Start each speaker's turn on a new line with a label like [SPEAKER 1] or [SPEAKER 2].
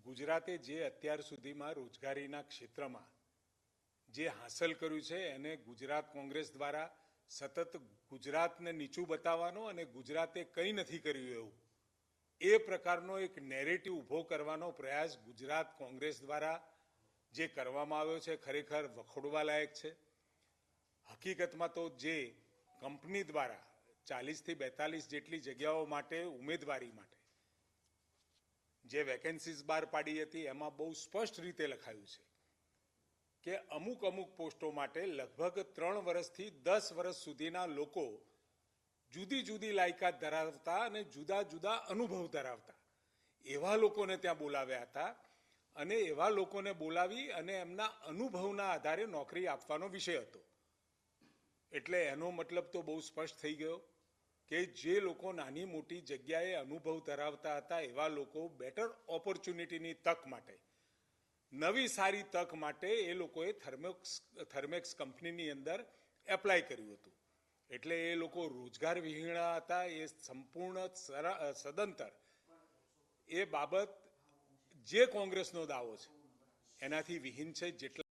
[SPEAKER 1] ગુજરાતે જે અત્યાર સુધીમાં રોજગારીના ક્ષેત્રમાં જે હાંસલ કર્યું છે એને ગુજરાત કોંગ્રેસ દ્વારા સતત ગુજરાતને નીચું બતાવવાનો અને ગુજરાતે કંઈ નથી કર્યું એવું એ પ્રકારનો એક નેરેટિવ ઊભો કરવાનો પ્રયાસ ગુજરાત કોંગ્રેસ દ્વારા જે કરવામાં આવ્યો છે ખરેખર વખોડવા લાયક છે। હકીકતમાં તો જે કંપની દ્વારા 40થી 42 જેટલી જગ્યાઓ માટે ઉમેદવારી માટે જે વેકેન્સીઝ બહાર પાડી હતી એમાં બહુ સ્પષ્ટ રીતે લખાયું છે કે અમુક અમુક પોસ્ટો માટે લગભગ 3 વર્ષથી 10 વર્ષ સુધીના લોકો જુદી જુદી લાયકાત ધરાવતા અને જુદા જુદા અનુભવ ધરાવતા એવા લોકોને ત્યાં બોલાવ્યા હતા અને એવા લોકોને બોલાવી અને એમના અનુભવના આધારે નોકરી આપવાનો વિષય હતો। એટલે એનો મતલબ તો બહુ સ્પષ્ટ થઈ ગયો કે જે લોકો નાની મોટી જગ્યાએ અનુભવ ધરાવતા હતા એવા લોકો બેટર ઓપોર્ચ્યુનિટીની તક માટે નવી સારી તક માટે એ લોકોએ થર્મેક્સ કંપનીની અંદર એપ્લાય કર્યું હતું। એટલે એ લોકો રોજગાર વિહીણા હતા એ સંપૂર્ણ સદંતર એ બાબત જે કોંગ્રેસનો દાવો છે એનાથી વિહીન છે। જેટલા